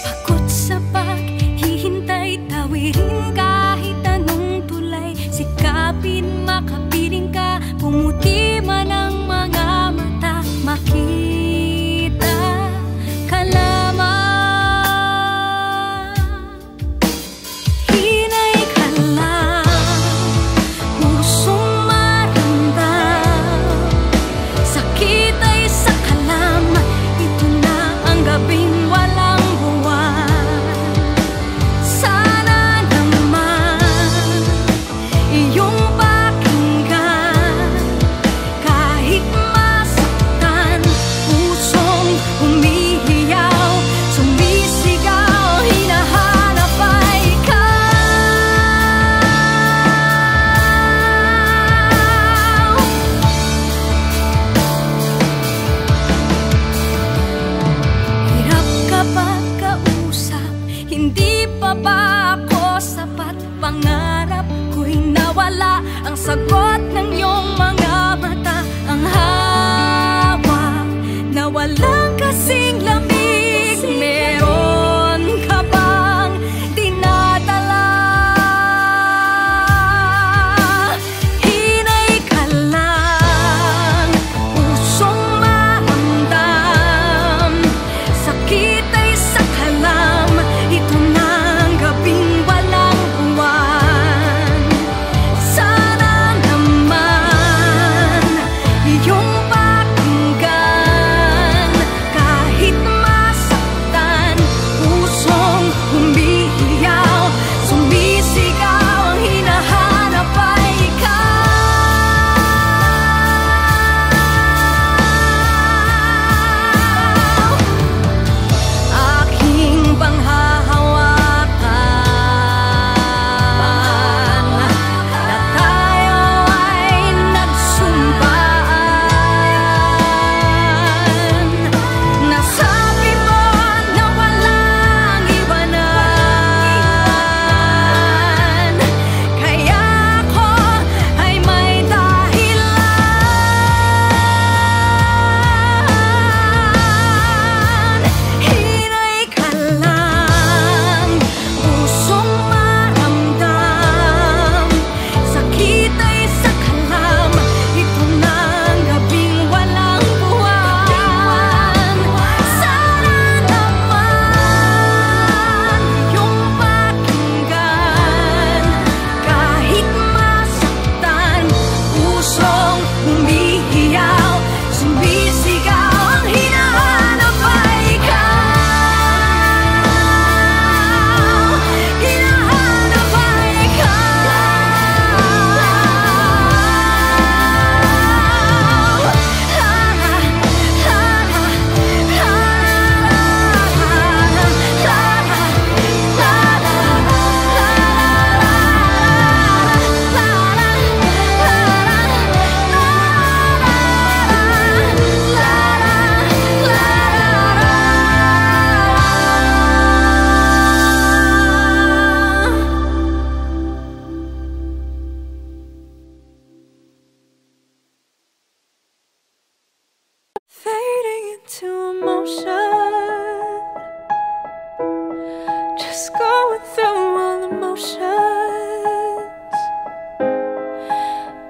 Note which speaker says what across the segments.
Speaker 1: Pagod sa paghihintay, tawirin kahit anong tulay. Sikapin makapiling ka, pumuti man ang mga mata. Makita ka lamang, hinay ka lang, pusong maramdam. Sakit ay sa kalam, ito na ang gabing walang buwan. Sana naman iyong pakinggan, kahit masaktan, pusong humihiyaw, sumisigaw, hinahanap ay ikaw. Hirap kapag kausap, hindi pa ba ako sapat? Pangarap ko'y nawala, ang sagot ng iyong mga mata. Ang hawak na walang kasing lamig, meron ka bang dinadala? Hinay ka lang, pusong maramdam. Sakit ay sa kalam, ito na ang gabing walang buwan. Sana naman iyong pakinggan, kahit masaktan, pusong humihiyaw, sumisigaw, ang hinahanap ay ikaw. Aking panghahawakan, na tayo ay nagsumpaan. Nasabi mo na walang iwanan, kaya ako ay may dahilan. Hinay ka lang, pusong maramdam. Sakit ay sa kalam, ito na ang gabing walang buwan. Sana naman iyong pakinggan, kahit masaktan, pusong humihiyaw, sumisigaw, ang hinahanap ay ikaw. Hinahanap ay fading into emotion, just going through all the motions,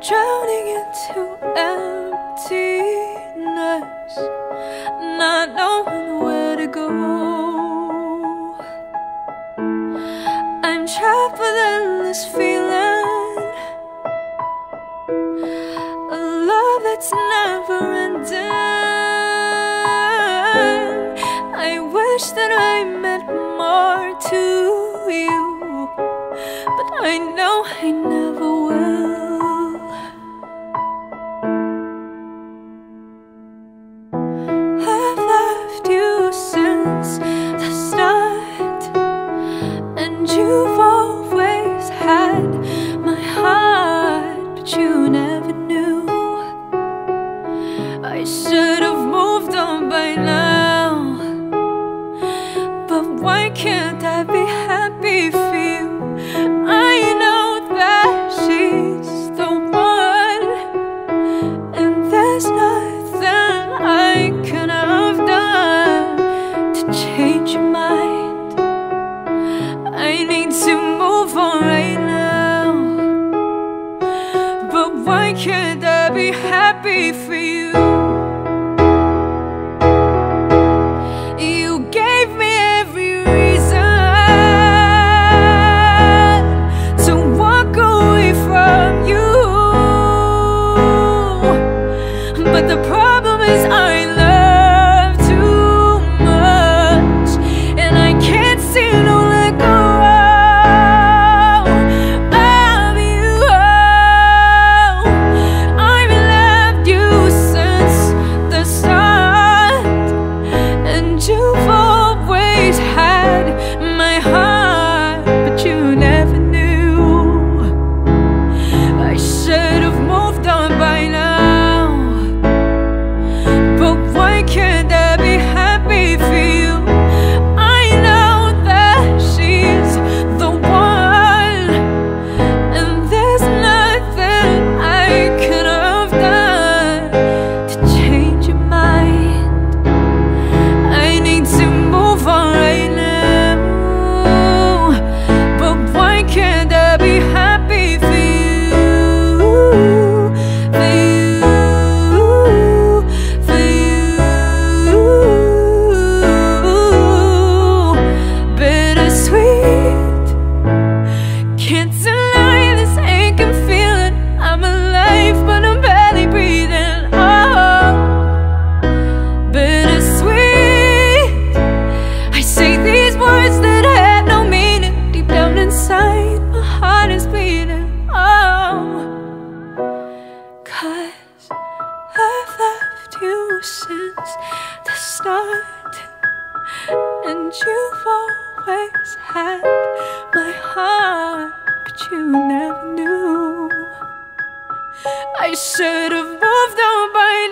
Speaker 1: drowning into emptiness, not knowing where to go. I'm trapped within this feeling, a love that's never ending. I wish that I meant more to you, but I know I never will. I've left you since the start, and you've always had my heart, but you never knew. I should have moved on by now, but why can't I be happy for you? I know that she And you've always had my heart, but you never knew. I should have moved on by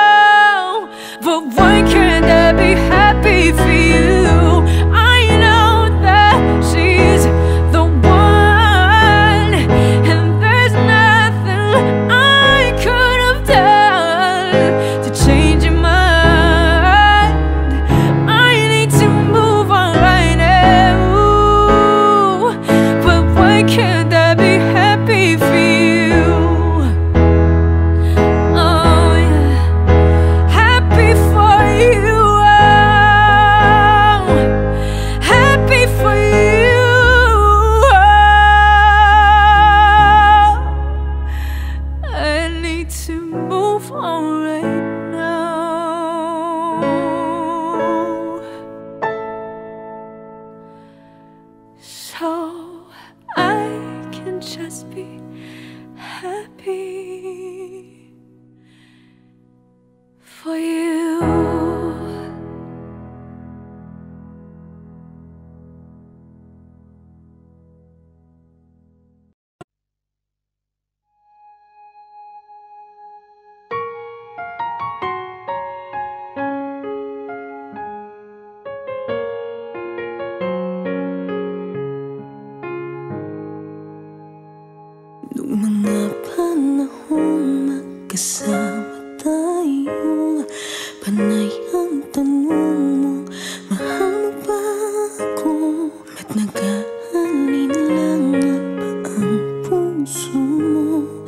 Speaker 1: now, but why can't I be happy for you? I know that she's the one, and there's nothing I could have done to change your mind. I need to move on right now, but why can't I be happy for you? So I can just be happy for you.
Speaker 2: Nung mga panahong magkasama tayo, panay ang tanong mo, mahal mo ba ako? Ba't nag-aalin lang ba ang puso mo?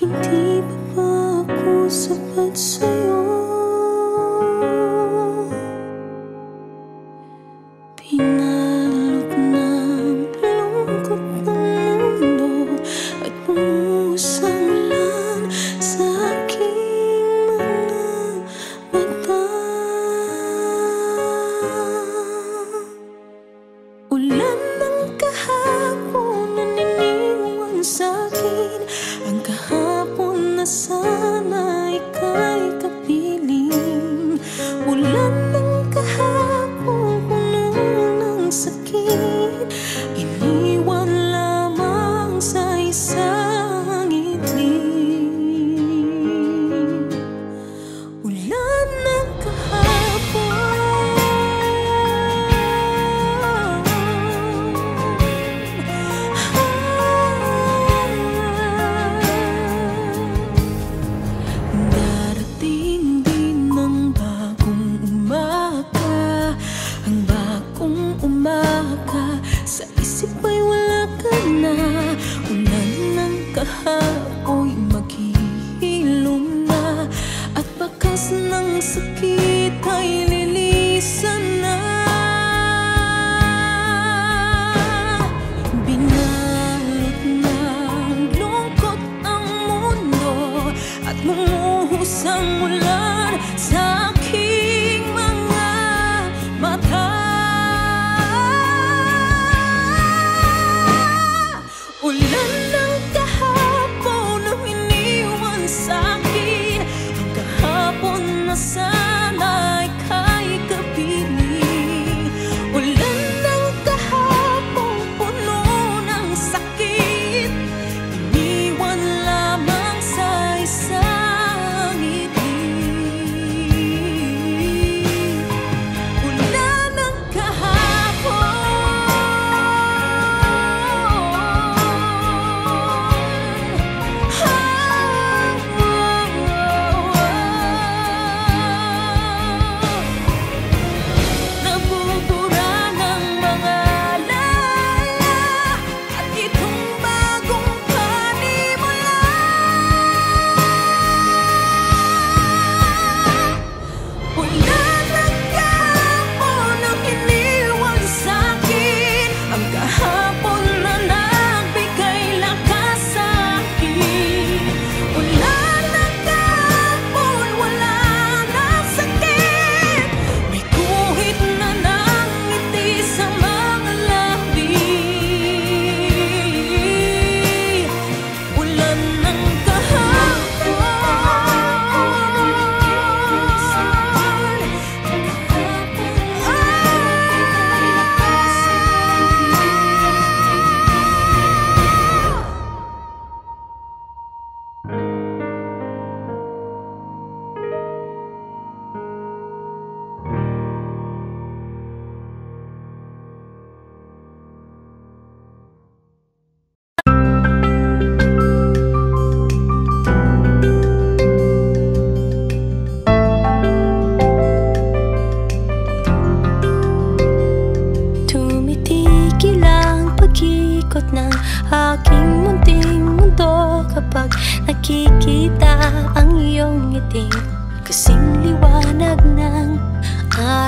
Speaker 2: Hindi ba ako sapat sa'yo? Pinalot ng lungkot ng mundo at pumusang lang sa aking mga mata. Ulan ng kahapon na niniwan sa'kin, ang kahapon na sana ika'y kapiling. Ulan ng kahapon puno ng sakit, iniwan lamang sa isang itim. Ulan ng kahapon, darating din ng bagong umaga. Ang bagong umaga, sa isip ay wala ka na. Ulan ng kahapoy maghihilom na, at bakas ng sakit ay lilisan na. Binalot ng lungkot ang mundo at lumuhos ang ulan sa aking mga mata. Ulan ng kahapon na iniwan sa'kin, ang kahapon na sana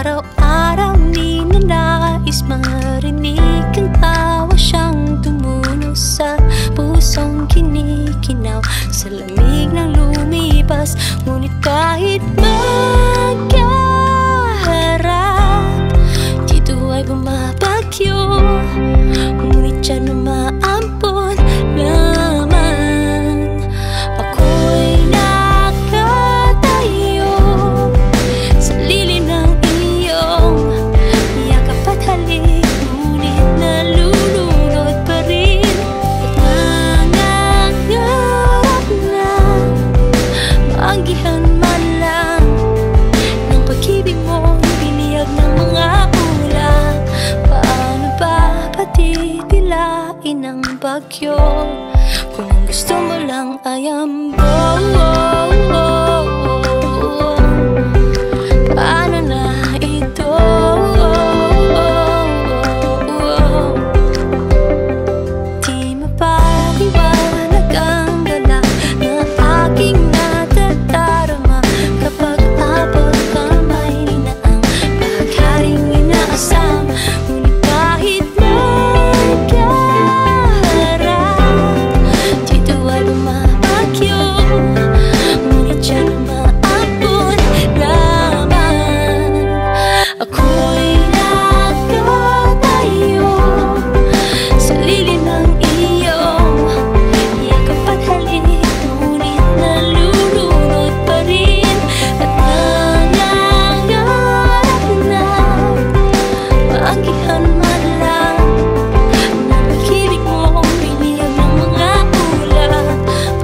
Speaker 2: Araw-araw di nais marinig ang tawa siyang tumunog sa pusong kinikinaw sa lamig ng lumipas. Ngunit kahit magkaharap, dito ay bumabagyo, ngunit siya umaampon lamang. Ako'y nakatayo sa lilim ng iyong yakap at halik, ngunit nalulunod pa rin at nangangarap na maanggihan man lang ng pag-ibig mo, biniyag ng mga ulan. Paano ba patitilain ang bagyo kung ang gusto mo lang ay ambon? Paano na ito? Di mapaliwanag ang gala na aking natadarama kapag abot kamay na ang pagharing inaasam. Ngunit kahit magkaharap, dito ay bumabagyo, ngunit siya umaabot lamang. Ako'y nakatayo sa lilim ng iyong yakap at halik, ngunit nalulunod pa rin at nangangarap na maanggihan man lang ng pag-ibig mo, biniyag ng mga ulan.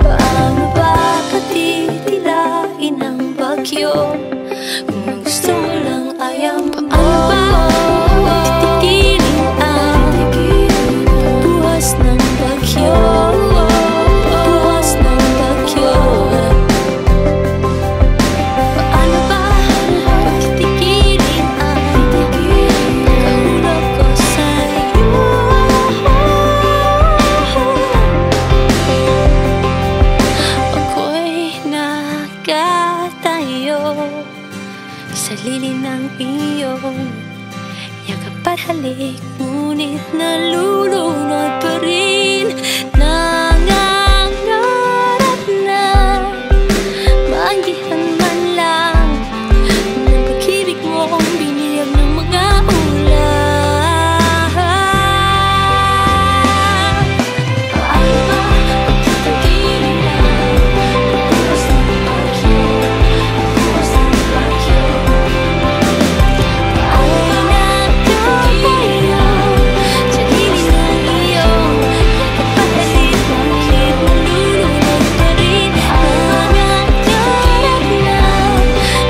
Speaker 2: Paano ba patitilain ang bagyo kung ang gusto mo lang ay ambon? Paano ba titigilin ang pagbuhas ng bagyo? Pagbuhas ng bagyo. Paano ba titigilin ang pagkahulog ko sa'yo? Ako'y nakatayo sa lilim ng iyong yakap at halik, ngunit nalulunod pa rin. Nangangarap na maanggihan man lang ng pag-ibig mo, biniyag ng mga ulan. Paano ba titigilin ang pagbuhas ng bagyo? Pagbuhas ng bagyo. Ako'y nakatayo sa lilim ng iyong yakap at halik, ngunit nalulunod pa rin. Nangangarap na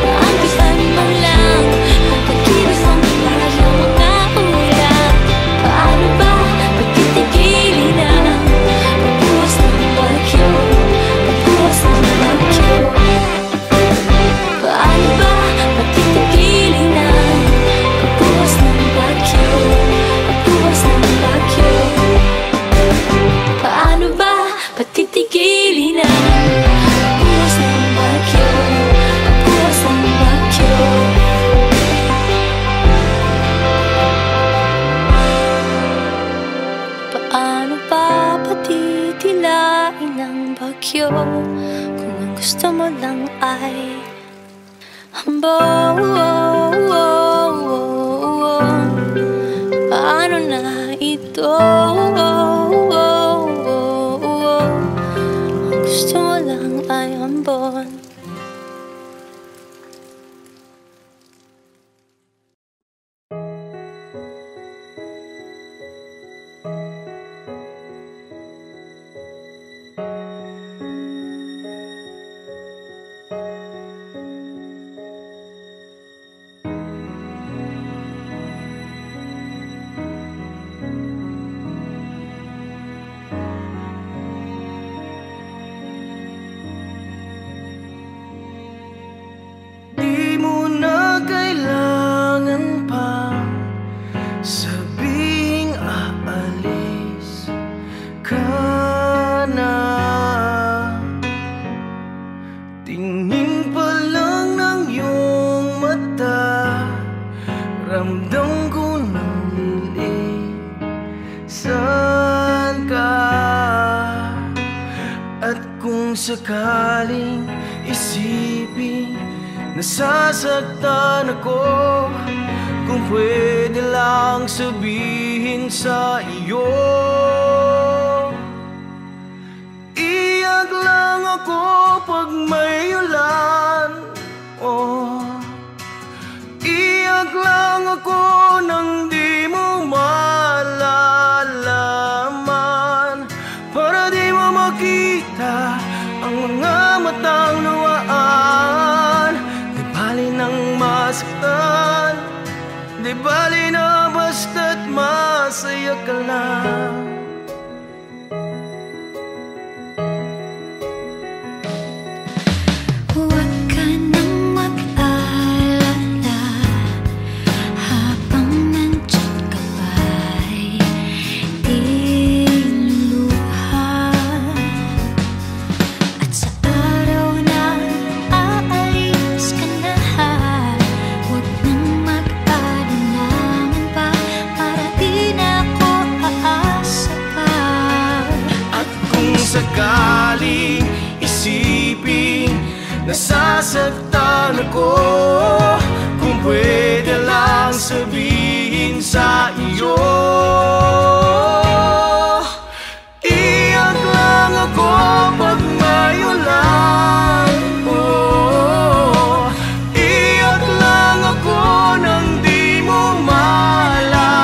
Speaker 2: maanggihan man lang ng pag-ibig mo, biniyag ng mga ulan. Paano ba pagtitigilin ang pagbuhas ng bagyo? Pagbuhas ng bagyo. Paano ba pagtitigilin ang pagbuhas ng bagyo? Pagbuhas ng bagyo. Paano ba pagtitigilin ang pagbuhas ng bagyo? Pagbuhas ng bagyo. Paano ba patitilain ang bagyo kung ang gusto mo lang ay ambon? Paano na ito? Ang gusto mo lang ay ambon.
Speaker 3: Ramdam ko ng lilisan ka. At kung sakaling isipin nasasaktan ako, kung pwede lang sabihin sa iyo, iyak lang ako pag may ulan. Oh, iyak lang ako nang di mo malalaman, para di mo makita ang mga matang luwaan. Di bali nang masaktan, di bali na basta't masaya ka lang.
Speaker 2: Huwag ka nang mag-alala, habang nandyan ka pa'y di luluha. At sa araw na aalis ka na, huwag nang mag-alinlangan pa, para di na ako aasa pa.
Speaker 3: At kung sakaling isipin nasasaktan ako, kung pwede lang sabihin sa iyo, iyak lang ako pag may ulan. Oh, iyak lang ako nang di mo malalaman,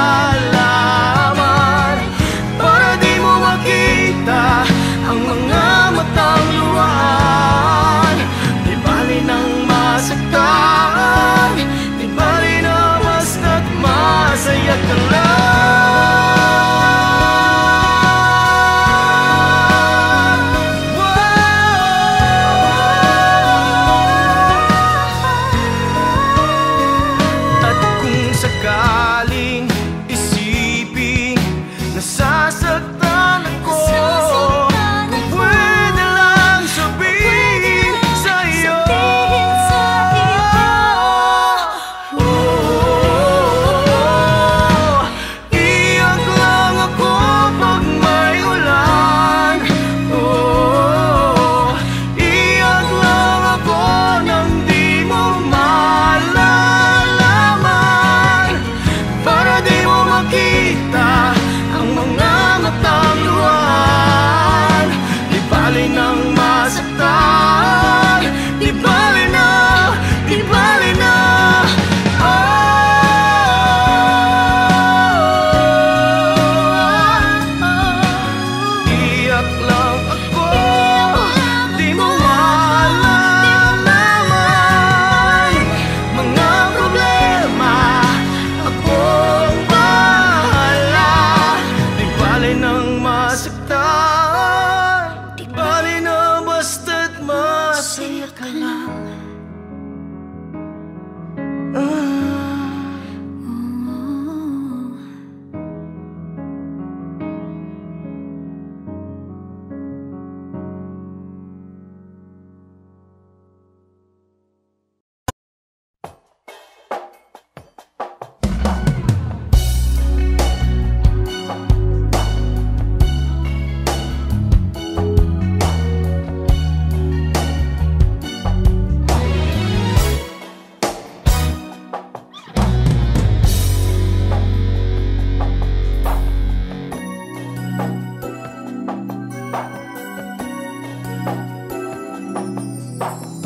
Speaker 3: para di mo makita ang mga matang luwaan. Di bali nang masaktan, di bali na basta't masaya ka lang. At kung sakaling isipin nasasaktan ako, kung pwede lang sabihin sa iyo, iyak lang ako pag may ulan. Iyak lang ako nang di mo malalaman, para di mo makita ang mga matang luwaan. Di bali nang masaktan, di bali na, di bali na. Iyak lang ako, di mo malalaman mga problema, akong bahala. Di bali nang masaktan, di bali na basta't masaya ka lang.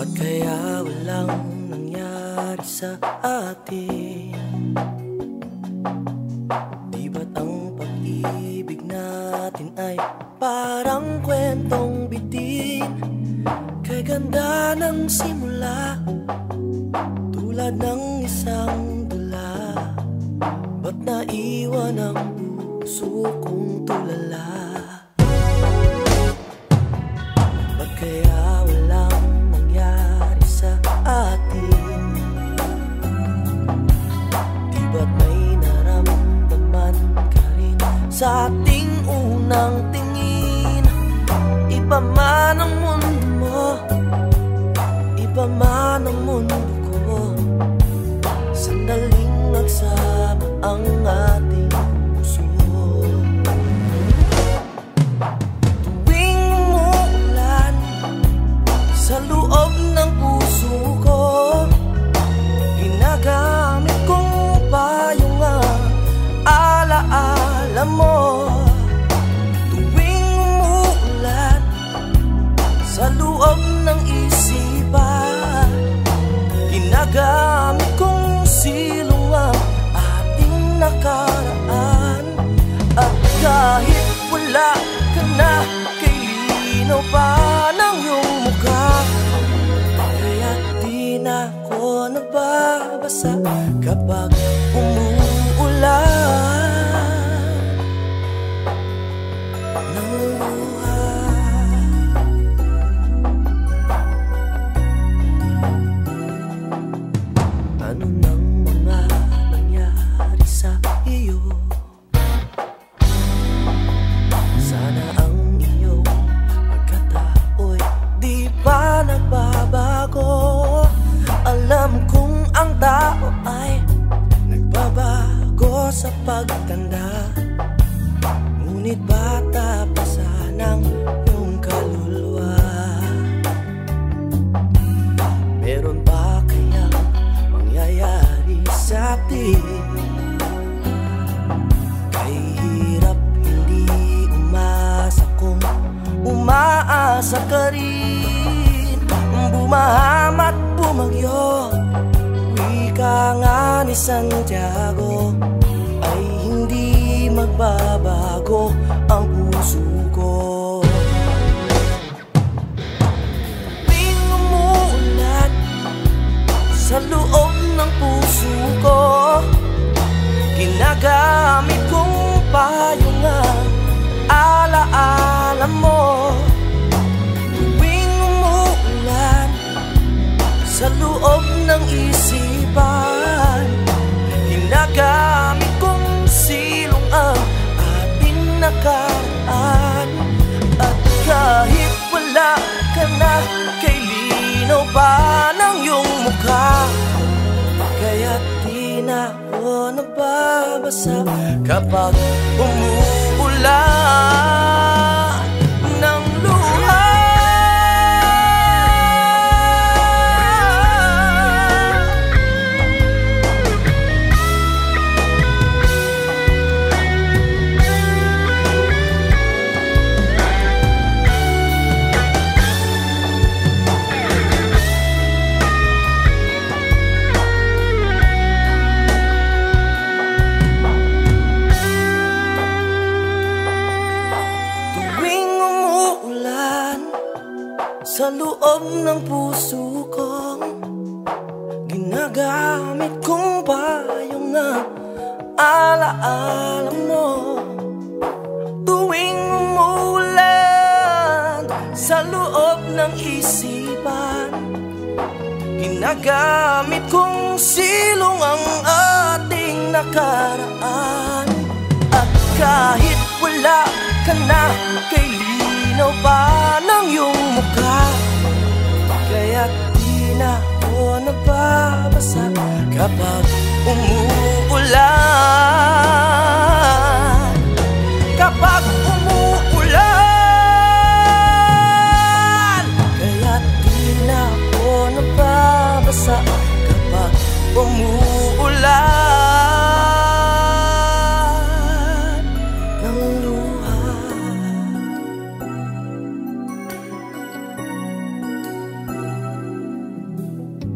Speaker 3: Ba't kaya walang nangyari sa atin? Di ba't ang pag-ibig natin ay parang kwentong bitin? Kay ganda ng simula, tulad ng isang dula. Ba't naiwan ang puso kong tulala? Ba't kaya walang nangyari sa atin? Di ba't may naramdaman ka rin sa ating unang tingin? Iba man ang mundo mo, iba man ang mundo ko. Sandaling nagsabi kapag umuulan ng luha. Ano nang mga nangyari sa iyo? Sana ang iyong pagkatao'y di pa nagbabago. Alam kong ang tao ay nagbabago sa pagtanda, ngunit bata pa sanang iyong kaluluwa. Meron pa kayang mangyayari sa atin? Kay hirap hindi umasa kung umaasa ka rin. Bumaham at bumagyo, wika nga ni Santiago, ay hindi magbabago ang puso ko. Tuwing umuulan sa loob ng puso ko, ginagamit kong payungan alaala mo. Tuwing umuulan sa loob ng isipan, ginagamit kong silong ang ating nakaraan. At kahit wala ka na, kay linaw pa ng iyong mukha, kaya't di na ako nababasa kapag umuulan ng luha. Sa loob ng puso ko, ginagamit kong payong na alaala mo. Tuwing umuulan sa loob ng isipan, ginagamit kong silong ang ating nakaraan. At kahit wala ka na, kay linaw pa ng iyong mukha, kaya't di na ako nababasa kapag umuulan. Kapag umuulan, kaya't di na ako nababasa kapag umuulan ng luha.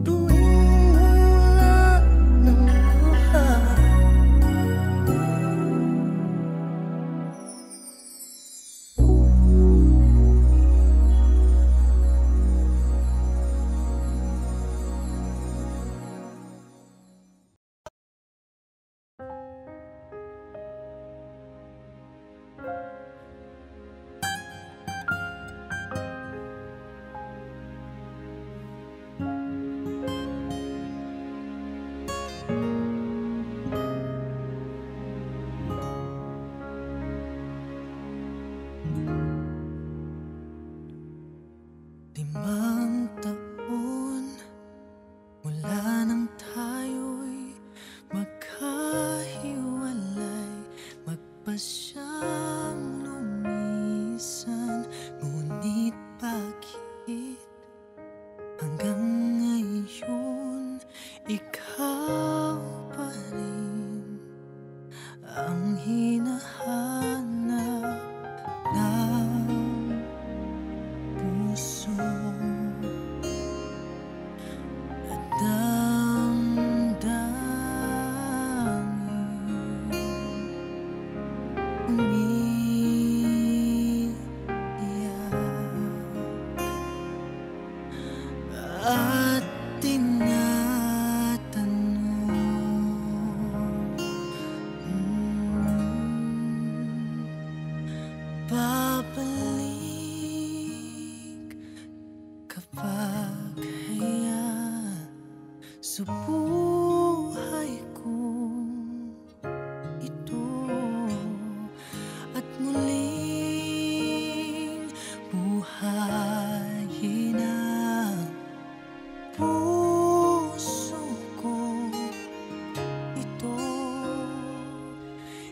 Speaker 3: Tuwing umuulan ng luha. sa buhay kong ito, at muling buhayin ang puso ko ito.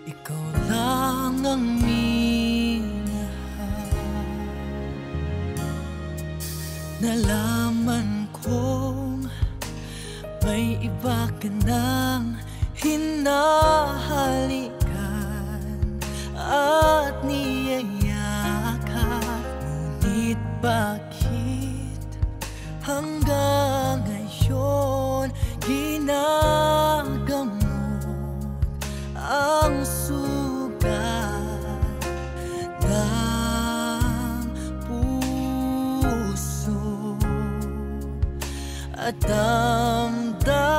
Speaker 3: Ikaw lang ang minahal, nalaman kong may iba ka nang hinahalikan at niyayakap. Ngunit bakit hanggang ngayon ginagamot ang sugat ng puso at damdamin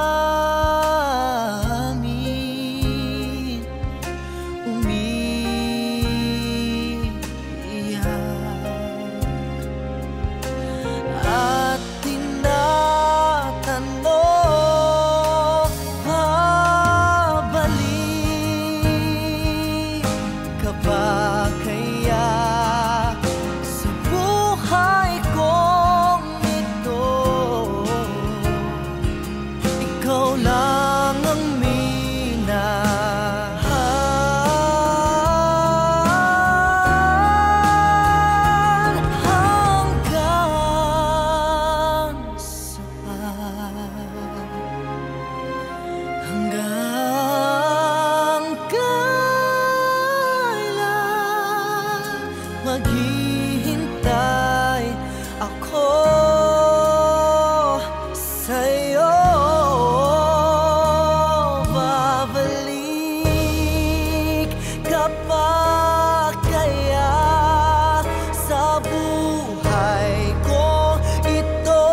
Speaker 3: umiiyak at tinatanong, babalik ka ba kaya sa buhay kong ito? Ikaw lang ang minahal hanggang kailan maghihintay ako sa'yo. Babalik ka pa kaya sa buhay ko ito?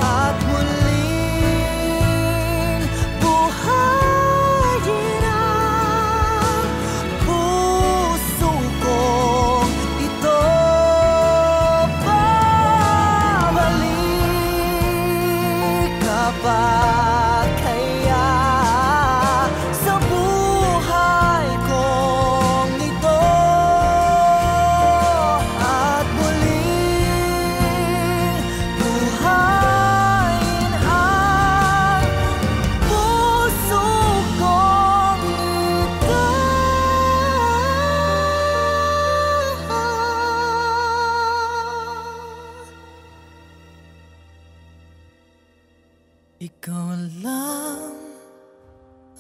Speaker 3: At muling buhayin ang puso ko ito. Babalik ka ba kaya sa buhay kong ito? At muling buhayin ang puso kong ito. Ikaw lang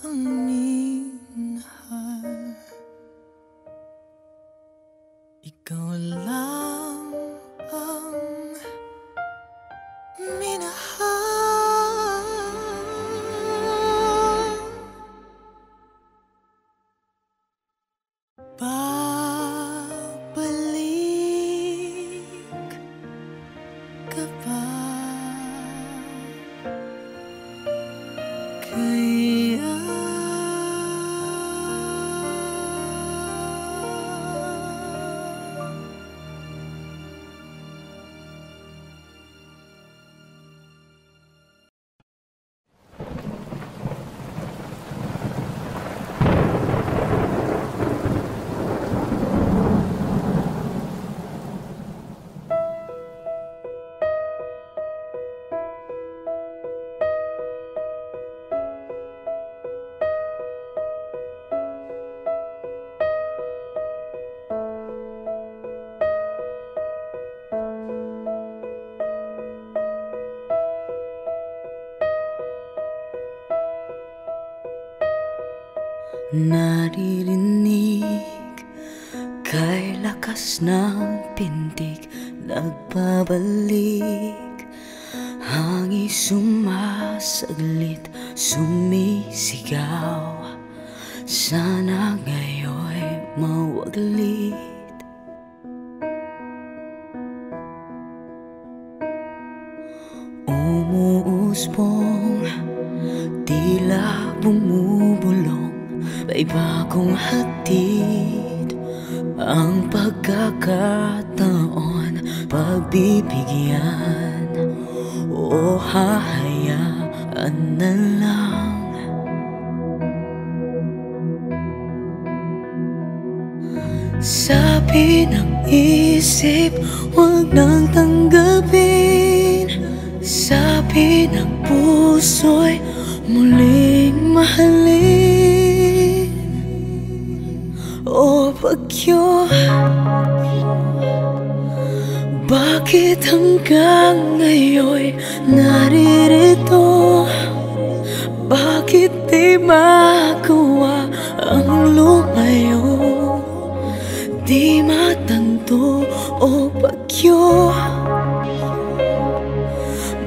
Speaker 3: ang minahal, ikaw lang ang minahal. Babalik ka ba kaya? Naririnig kay lakas ng pintig, nagbabalik, hangin sumasaglit, sumisigaw. Sana ngayon'y mawaglit. Umuusbong may bagong hatid. Ang pagkakataon pagbibigyan o hahayaan na lang. Sabi ng isip, huwag nang tanggapin. Sabi ng puso'y muling mahalin. O bagyo, bakit hanggang ngayon'y naririto? Bakit di magawa ang lumayo? Di matanto o bagyo,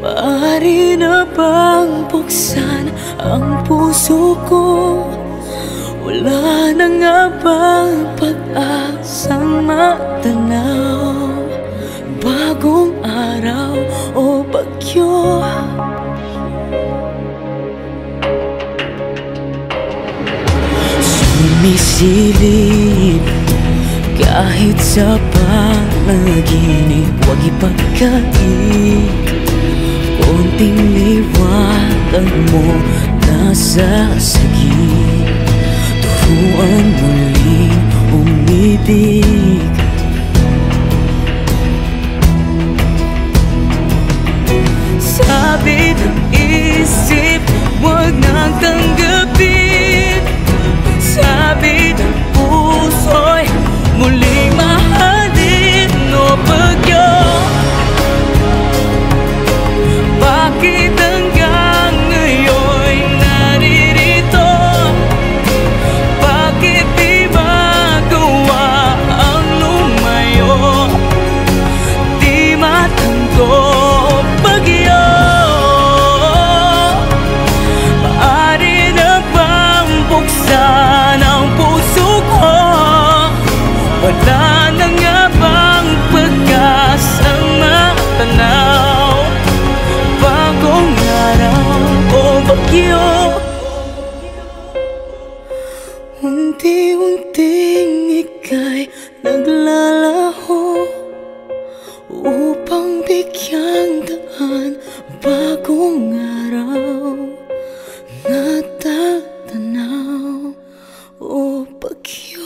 Speaker 3: maaari na bang buksan ang puso ko? Wala na nga bang pag-asang matanaw? Bagong araw o bagyo, sumisilip kahit sa panaginip. Huwag ipagkait, konting liwanag mo nasa sagip. Turuan muling umibig. Sabi ng isip, huwag nang tanggapin. Sabi ng puso'y muling mahalin. O bagyo, bakit hanggang ngayon'y naririto? Bakit di magawa ang lumayo? Di matanto bagyo, maaari na bang buksan ang puso ko? Wala na nga bang pag-asang matanaw? Bagong araw o bagyo, unti-unting ika'y naglalaho upang bigyang daan. Bagong araw natatanaw o bagyo.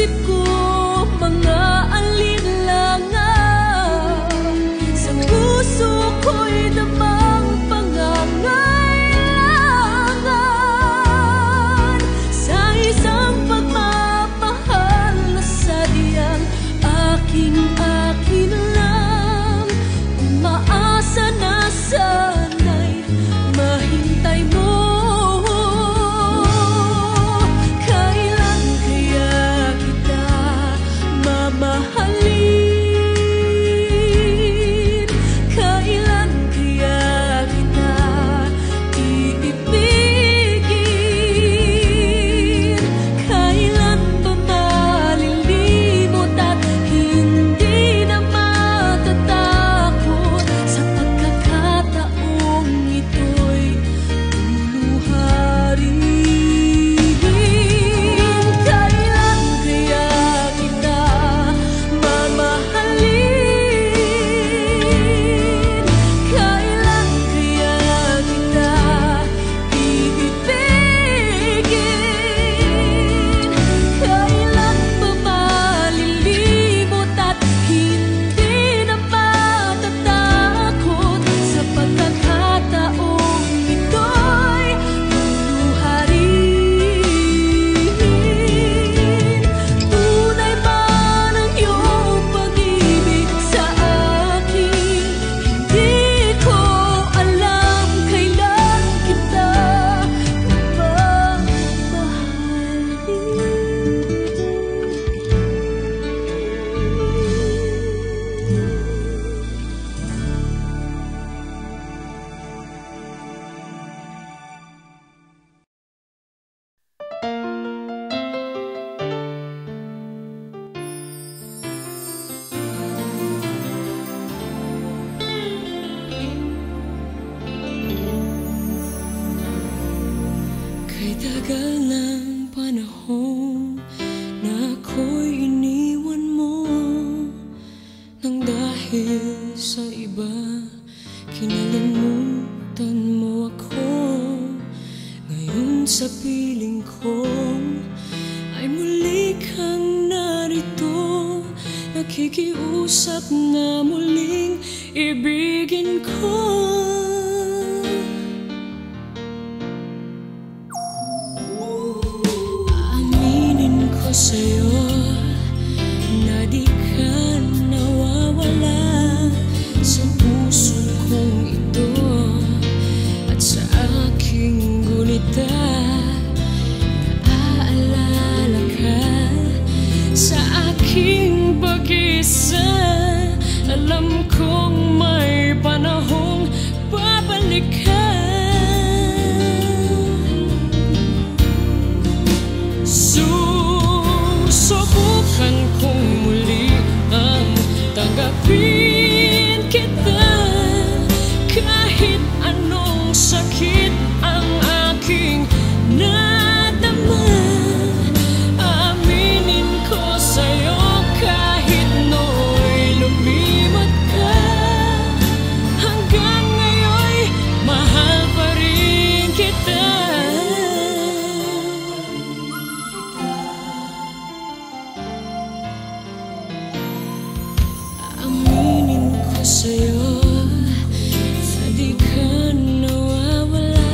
Speaker 1: isip ko mga alinlangan, sa puso ko'y damang pangangailangan, sa isang pagmamahal na sadyang aking-akin lang. Umaasa na sana'y mahintay mo. Kailan kaya kita mamahalin? Kailan kaya kita iibigin? Kailan ba malilimot at hindi na matatakot sa pagkakataong ito'y luluharin? Kailan kaya kita mamahalin? Kailan kaya kita iibigin? Kailan ba malilimot at hindi na matatakot sa pagkakataong ito'y luluharin? Tunay man ang iyong pag-ibig sa akin, hindi ko alam kailan kita kay tagal ng panahon na ako'y iniwan mo, nang dahil sa iba kinalimutan mo ako. Ngayon sa piling ko ay muli kang narito, nakikiusap na muling ibigin ko. Aminin ko sa'yo na di ka nawawala sa puso kong ito at sa aking gunita. Naaalala ka sa aking pag-isa. Alam kong may panahong babalik ka. Susubukan kong muli ang tanggapin kita, kahit anong sakit ang aking nadama. Aminin ko sa'yo kahit nooy lumimot ka, hanggang ngayon'y mahal pa rin kita. Aminin ko sa'yo na di ka nawawala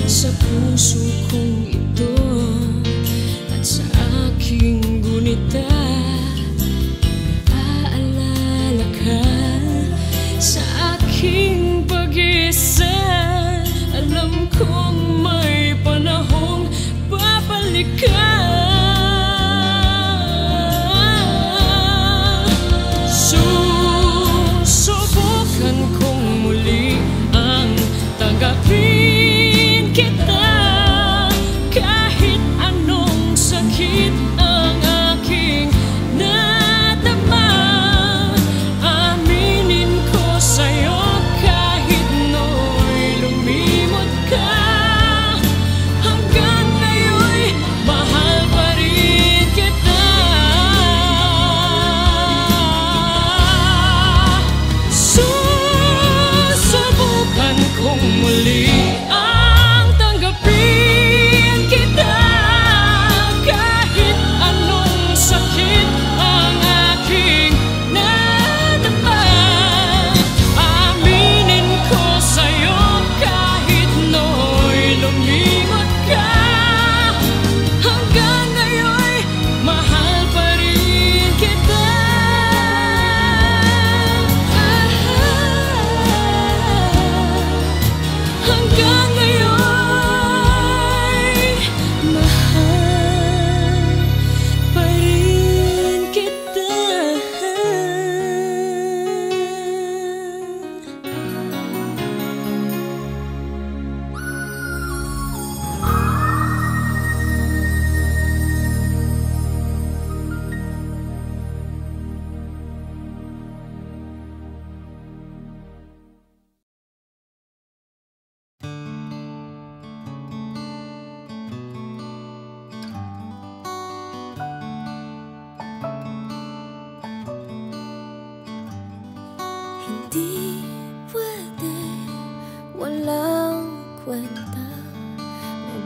Speaker 1: sa puso kong ito at sa aking gunita. Naaalala ka sa aking pag-isa. Alam kong may panahong babalik ka. Susubukan kong muli ang tanggapin kita, kahit anong sakit ang aking nadama. Aminin ko sa'yo kahit nooy lumimot ka,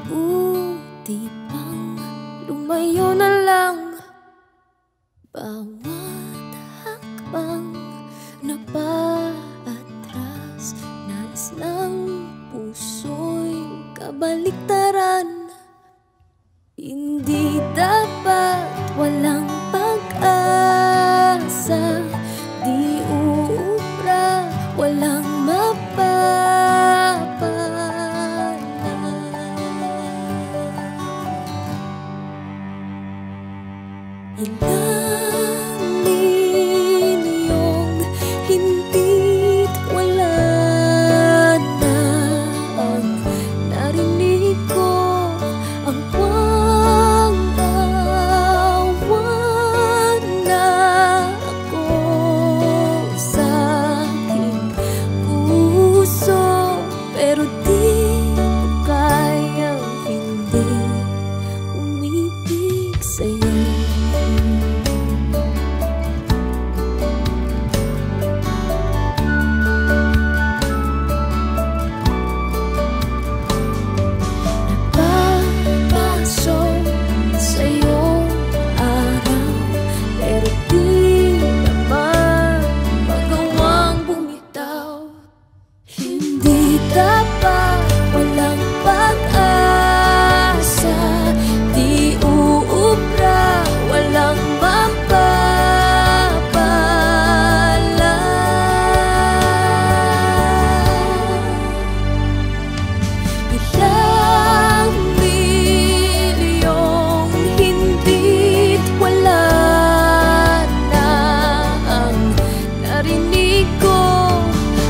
Speaker 2: Mabuti pang lumayo na lang. Bawat hakbang na paatras, nais ng puso'y kabaliktaran. Hindi dapat walang pag-asa, di uubra, walang mapapala. Ilang milyong hindi't wala na ang narinig ko, ang wang-awa na ako sa aking puso. Pero di ko kayang hindi umibig sa'yo. Napapasok sa iyong araw, pero di naman magawang bumitaw. Hindi dapat walang pag-asa, di uubra, walang mapapala. Ilang milyong hindi't wala na ang narinig ko,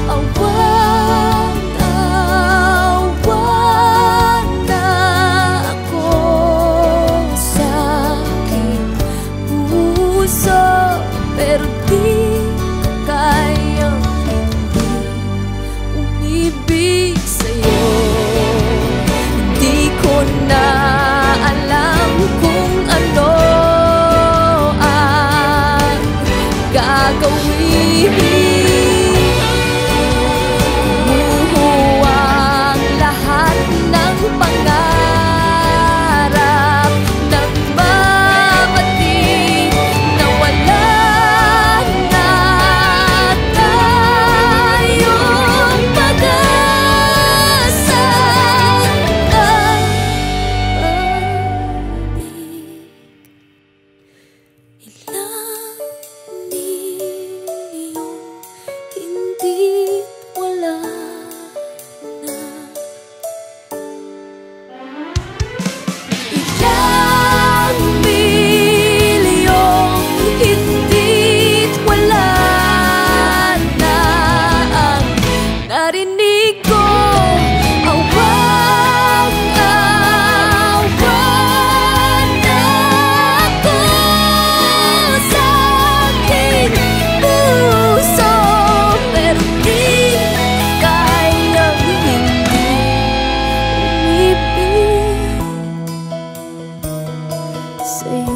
Speaker 2: ang wang-awa na ako sa aking puso. Pero di ko kayang hindi umibig sa'yo. Hindi ko na alam kung ano ang gagawin. Buhuang lahat ng pangarap ng mamating na wala na tayong pag-asa. Ilang milyong hindi't wala na. Ilang milyong hindi't wala na ang narinig ko, ang wang-awa na ako sa aking puso. Pero di kayang hindi umibig sa'yo.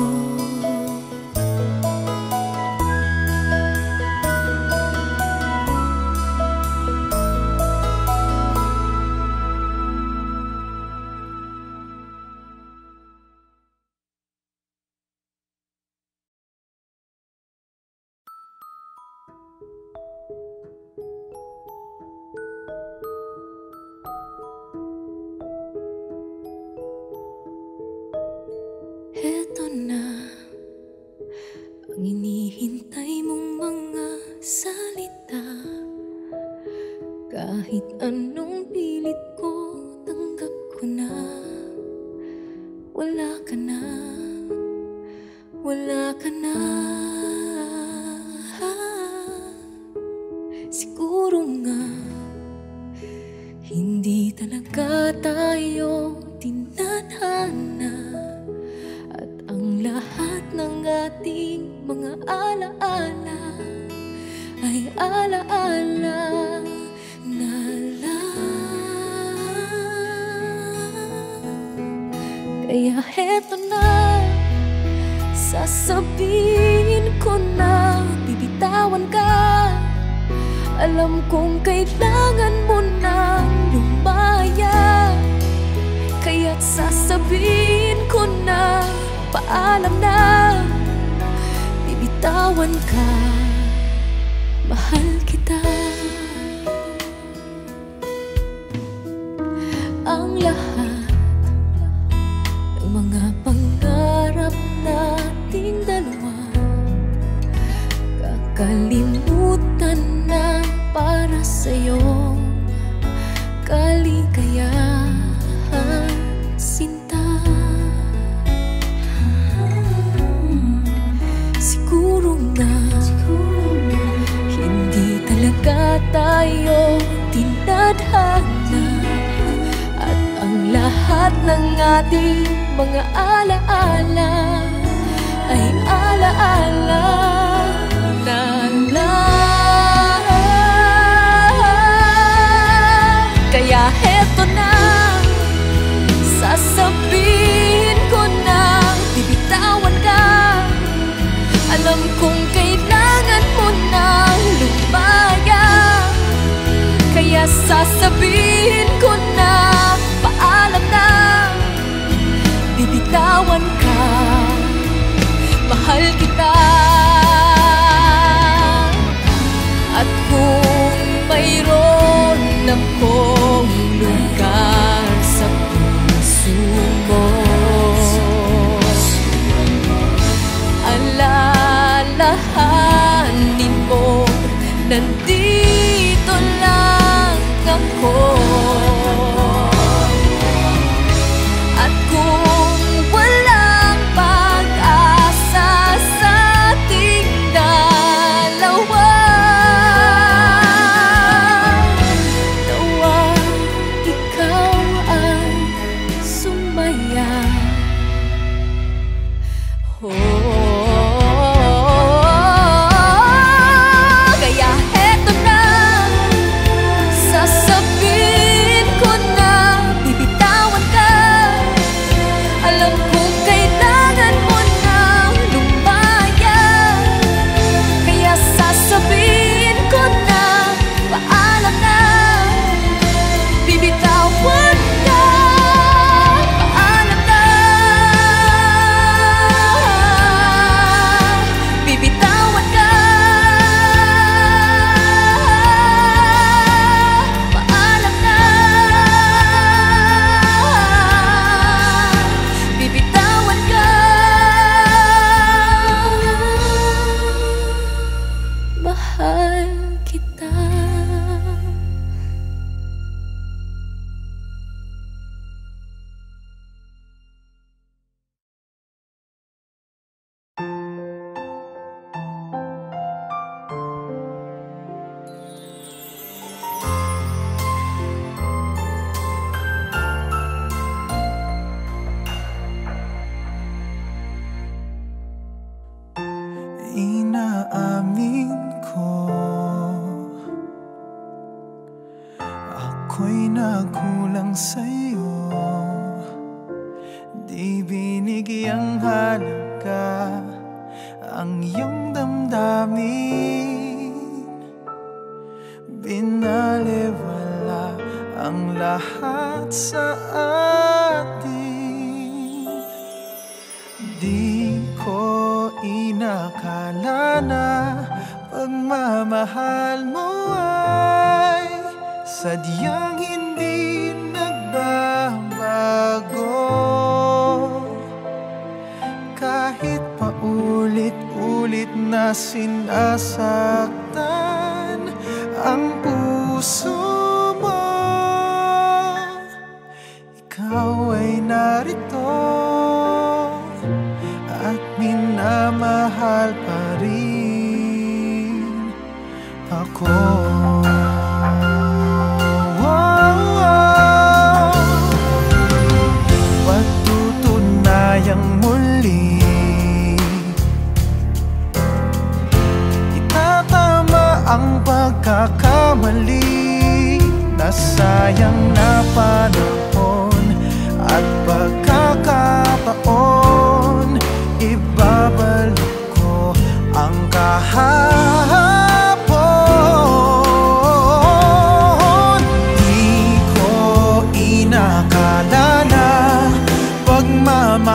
Speaker 2: Heto na ang hinihintay mong mga salita. Kahit anong pilit ko, tanggap ko na. Wala ka na, wala ka na. Siguro nga hindi talaga tayo tinadhana, at ang lahat ng ating mga alaala ay alaala na lang. Kaya heto na, sasabihin ko na bibitawan ka. Alam kong kailangan mo nang lumaya, kaya
Speaker 1: Kaya't sasabihin ko na paalam na, bibitawan ka, mahal kita. Ang lahat ng mga pangarap nating dalawa, kakalimutan na para sa'yo. Kaligayahan, sinta. Siguro nga hindi talaga tayo tinadhana, at ang lahat ng ating mga alaala ay alaala na lang. Kaya heto na, sasabihin ko na bibitawan ka. Alam kong kailangan mo na lumaya, kaya sasabihin ko na paalam na, bibitawan ka, mahal kita. At kung mayroon akong lugar sa puso mo, alalahanin mo, nandito lang ako. At kung walang pag-asa sa ating dalawa, nawa ikaw ay sumaya. Kaya heto na, sasabihin ko na bibitawan ka. Alam kong kailangan mo na lumaya, kaya sasabihin ko na paalam na, bibitawan ka, paalam na, bibitawan ka, paalam na, bibitawan ka, mahal kita.
Speaker 4: Inaamin ko, ako'y nagkulang sa'yo. Di binigyang halaga ang iyong damdamin. Binaliwala ang lahat sa atin. Di ko inakala na pagmamahal mo ay sadyang hindi nagbabago. Kahit paulit-ulit na sinasaktan ang puso mo, ikaw ay narito at minamahal pa rin ako. Patutunayang muli, itatama ang pagkakamali, nasayang na panahon at pagkakataon. Ibabalik ko ang kahapon.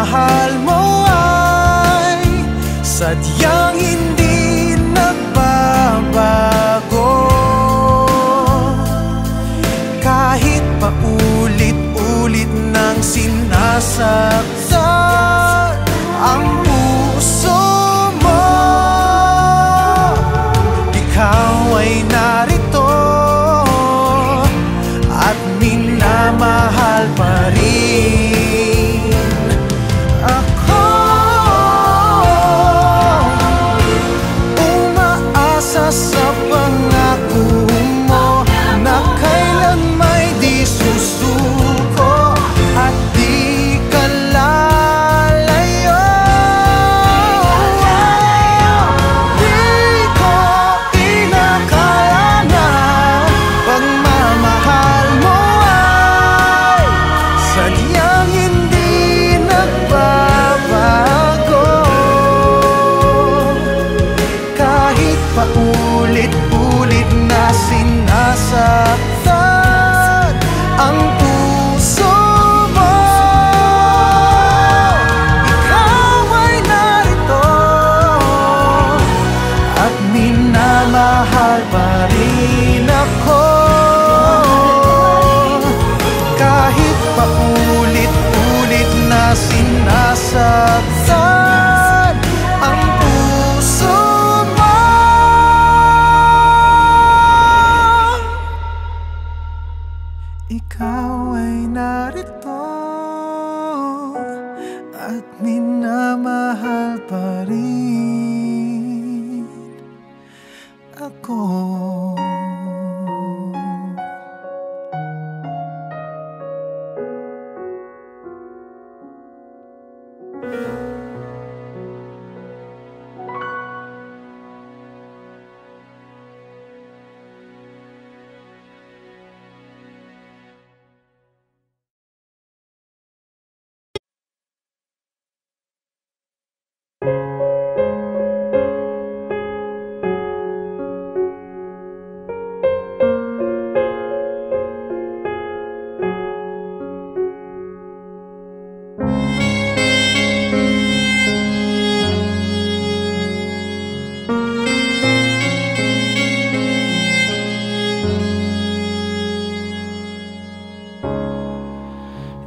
Speaker 4: minamahal mo ay sadyang hindi nagbabago. Kahit paulit-ulit nang sinasaktan ang puso mo, ikaw ay narito at minamahal pa rin ako. Umaasa sa pangako mo na kailan may di susuko at di ka lalayo. Di ko inakala na pagmamahal mo ay sadyang hindi nagbabago. Kahit paulit-ulit na sinasaktan ang puso mo, ikaw ay narito at minamahal pa rin ako. Kahit paulit-ulit na sinasaktan ang puso mo, ikaw ay narito at minamahal pa rin ako.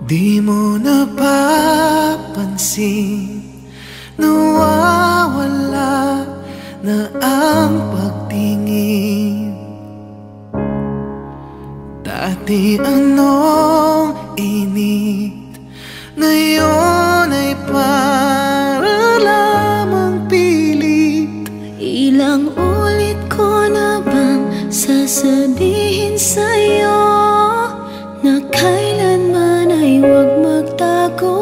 Speaker 4: Di mo napapansin, nawawala na ang pagtingin. Dati anong init, ngayon ay para lamang pilit.
Speaker 2: Ilang ulit ko na bang sasabihin sa'yo na kailanman ay huwag magtago?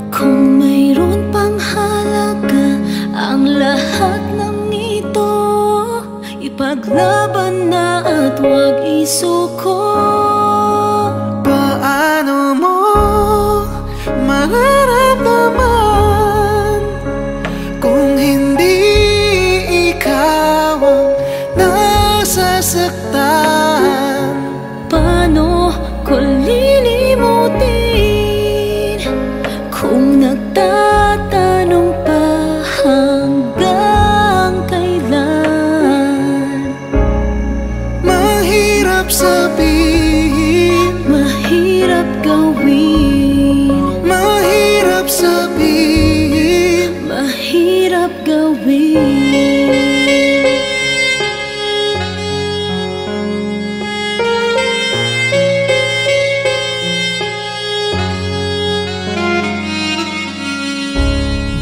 Speaker 2: Kung mayroon pang halaga ang lahat ng ito, ipaglaban na at huwag isuko.
Speaker 4: Paano mo mararamdaman kung hindi ikaw ang nasasaktan?
Speaker 2: Paano ko lilimutin kung nagtatanong pa hanggang kailan?
Speaker 4: Mahirap sabihin,
Speaker 2: Mahirap gawin,
Speaker 4: mahirap sabihin,
Speaker 2: mahirap gawin.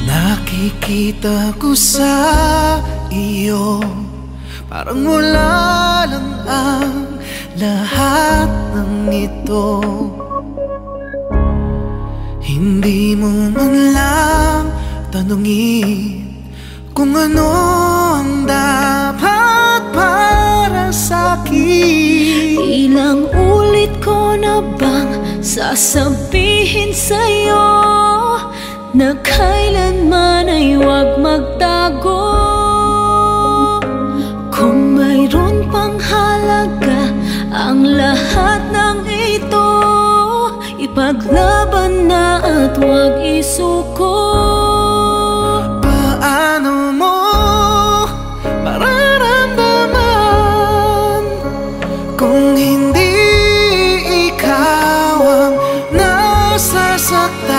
Speaker 4: nakikita ko sa iyo parang wala lang ang lahat ng ito. Hindi mo man lang tanungin kung ano ang dapat para sa'kin.
Speaker 2: Ilang ulit ko na bang sasabihin sa'yo na kailanman ay huwag magtago? Kung mayroon pang halaga ang lahat ng ito, Maglaban na at huwag isuko.
Speaker 4: Paano mo mararamdaman kung hindi ikaw ang nasasaktan?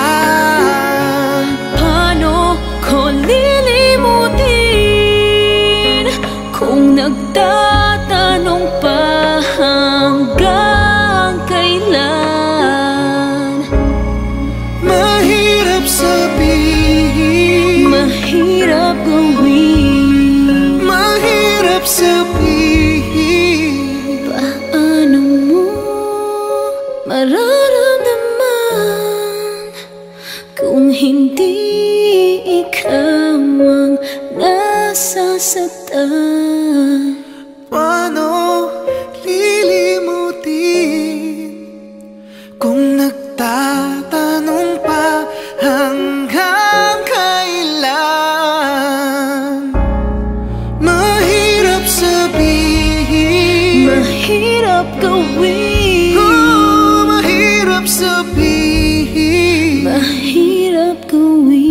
Speaker 2: Paano ko lilimutin kung nagtatanong pa hanggang kailan?
Speaker 4: Mahirap sabihin,
Speaker 2: Mahirap gawin.
Speaker 4: mahirap sabihin.
Speaker 2: Paano mo mararamdaman kung hindi ikaw ang nasasaktan?
Speaker 4: Paano lilimutin kung nagtatanong pa hanggang kailan? Mahirap sabihin,
Speaker 2: Mahirap gawin.
Speaker 4: mahirap sabihin.
Speaker 2: Mahirap gawin.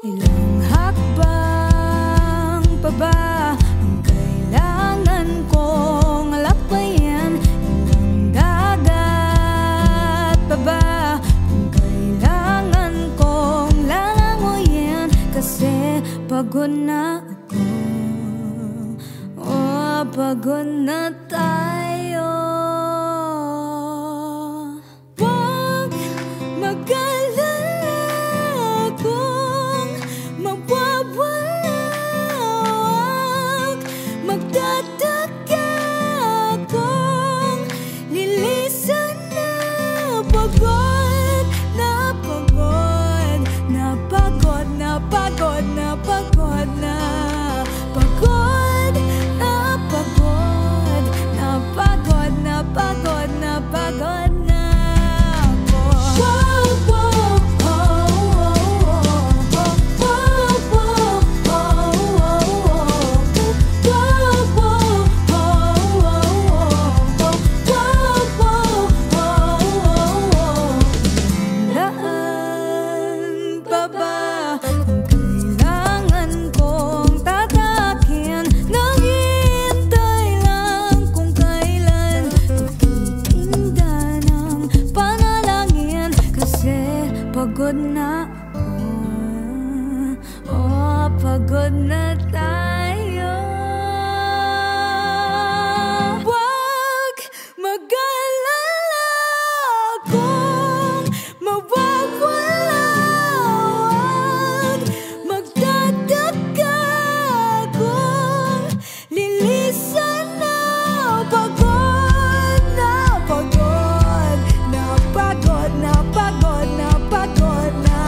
Speaker 1: Ilang hakbang pa ba ang kailangan kong labayan? Ilang dagat pa ba ang kailangan kong lalangoyan? Kasi pagod na ako, oh pagod na tayo. Huwag mag-alala kung mawawala. Huwag magtataka kung lilisan na. Pagod na pagod, napagod na pagod na pagod na. Pagod na pagod, napagod na pagod na pagod na ako. Wow, wow, oh, oh, oh, wow, wow, oh, wow, wow, Daan pa ba ang kailangan kong tatakin? Naghihintay lang kung kailan titinda ng panalangin. Kasi pagod na ako, oh pagod na tayo. Huwag mag-alala kung mawawala. Huwag magtataka kung lilisan na. Pagod na pagod, napagod na pagod na pagod na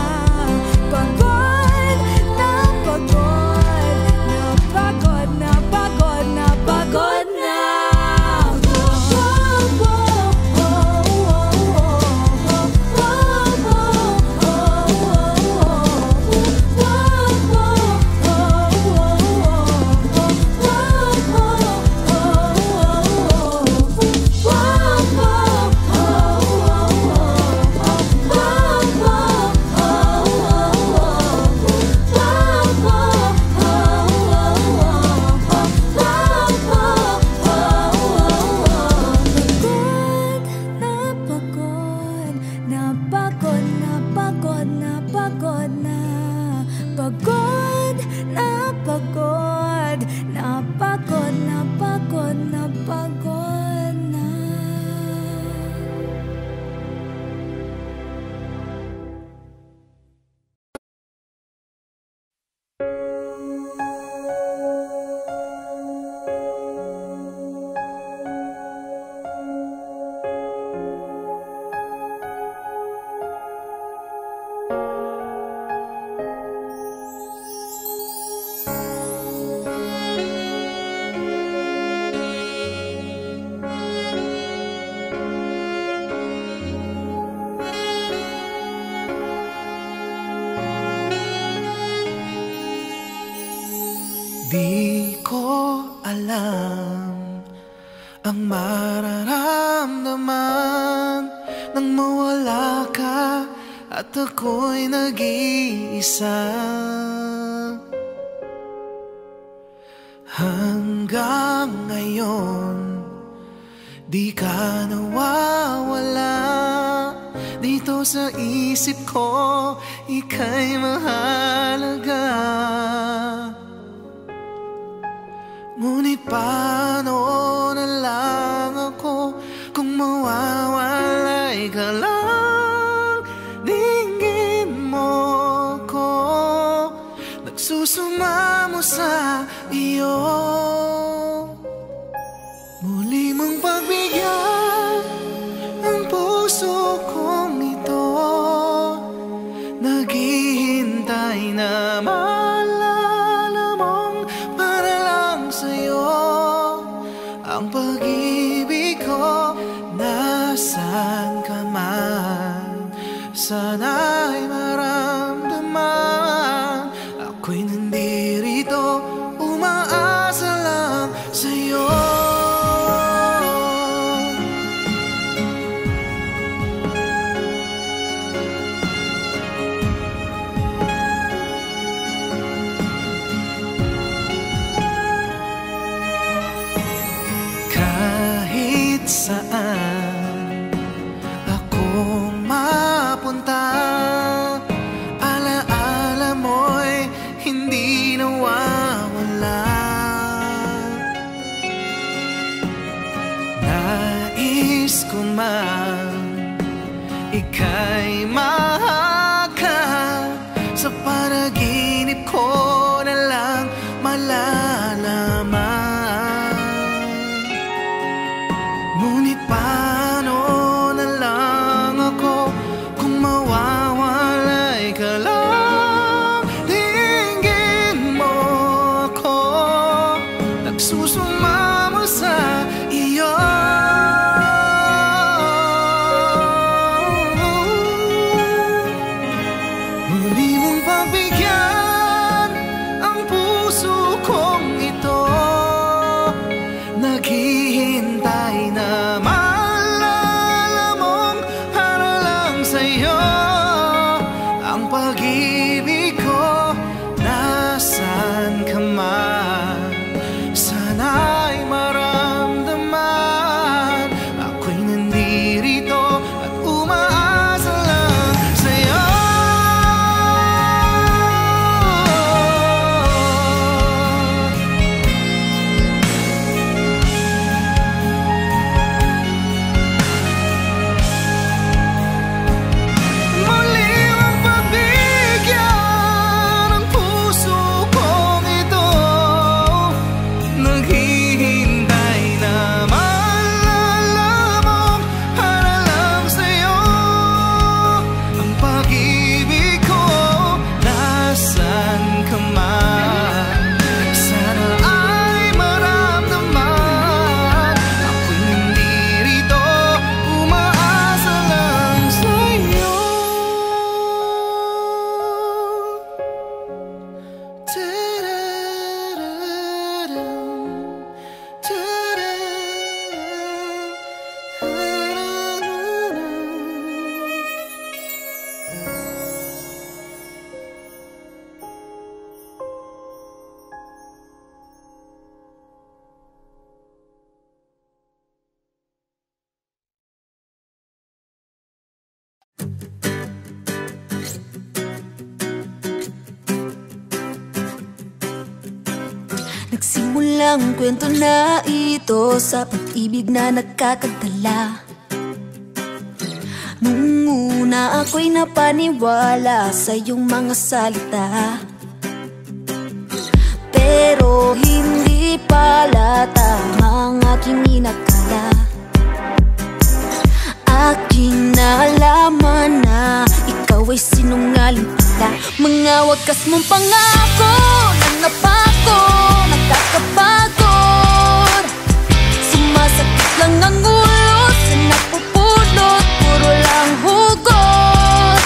Speaker 4: Di ko alam ang mararamdaman nang mawala ka at ako'y nag-iisa. Hanggang ngayon di ka nawawala dito sa isip ko, ika'y mahalaga. Ngunit paano na lang ako kung mawawalay ka lang? Dinggin mo ko, nagsusumamo sa iyo. Muli mong pagbigyan ang puso kong ito, naghihintay na maalala mong para lang sa'yo ang pag-ibig ko. Nasaan ka man, sana'y maramdaman ako'y nandirito, umaasa lang sa'yo. Saan ako mapunta, alaala mo'y hindi nawawala. Nais ko man ika'y mahaka, sa panaginip ko na lang malalaman. Ngunit paano na lang ako kung mawawalay ka lang? Dinggin mo ko, nagsusumamo sa iyo. Muli mong pagbigyan ang puso kong ito, naghihintay na maalala mong para lang sa'yo ang pag-ibig ko. Nasaan ka man, sana'y maramdaman ako'y nandirito at umaasa lang sa'yo.
Speaker 2: Nagsimulang kwento na ito sa pag-ibig na nagkakadala. Nung una ako'y napaniwala sa iyong mga salita, pero hindi pala tama ang aking inakala. Aking nalaman na ikaw ay sinungaling pala. Mga wagas mong pangako na napako, nakakapagod. Sumasakit lang ang ulo sa napupulot, puro lang hugot.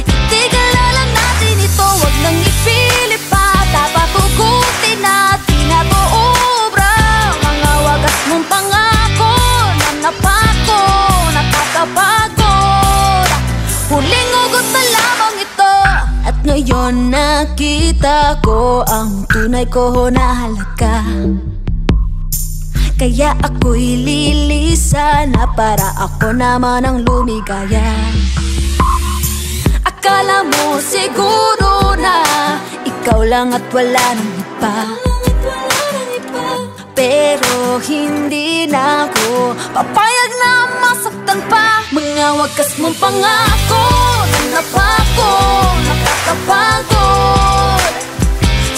Speaker 2: Itigil na lang natin ito, wag nang ipilit pa, dapat hugutin natin. Ngayon nakita ko ang tunay ko na halaga, kaya ako'y lilisan na para ako naman ang lumigaya. Akala mo siguro na ikaw lang at wala nang iba, pero hindi na ako papayag na masaktan pa. Mga wagas mong pangako na napako, nakakapagod.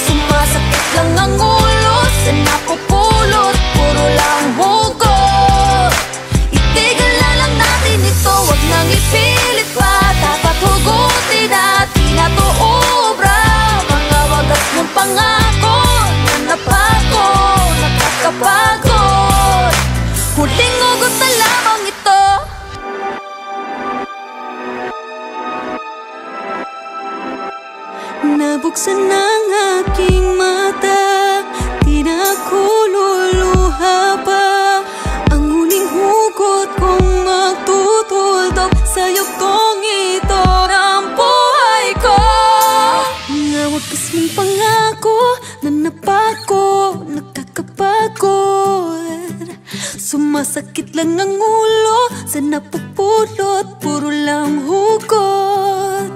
Speaker 2: Sumasakit lang ang ulo sa napupulot, puro lang hugot. Itigil na lang natin ito, wag nang ipilit pa. Dapat hugutin at di na to obra. Mga wagas mong pangako na napako, nakakapagod. Huling ugot na lamang ito. Nabuksan ng aking mata, di na ako luluha pa. Ang huling hugot kong magtutuldok sa yugtong ito ng buhay ko. Mga wagas mong pangako na napako, nakakapagod. Sumasakit lang ang ulo sa napupulot, puro lang hugot.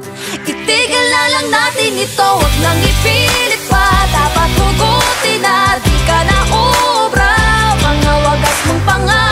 Speaker 2: Itigil na lang natin ito, wag nang ipilit pa. Dapat hugutin na di ka na obra. Mga wagas mong pangako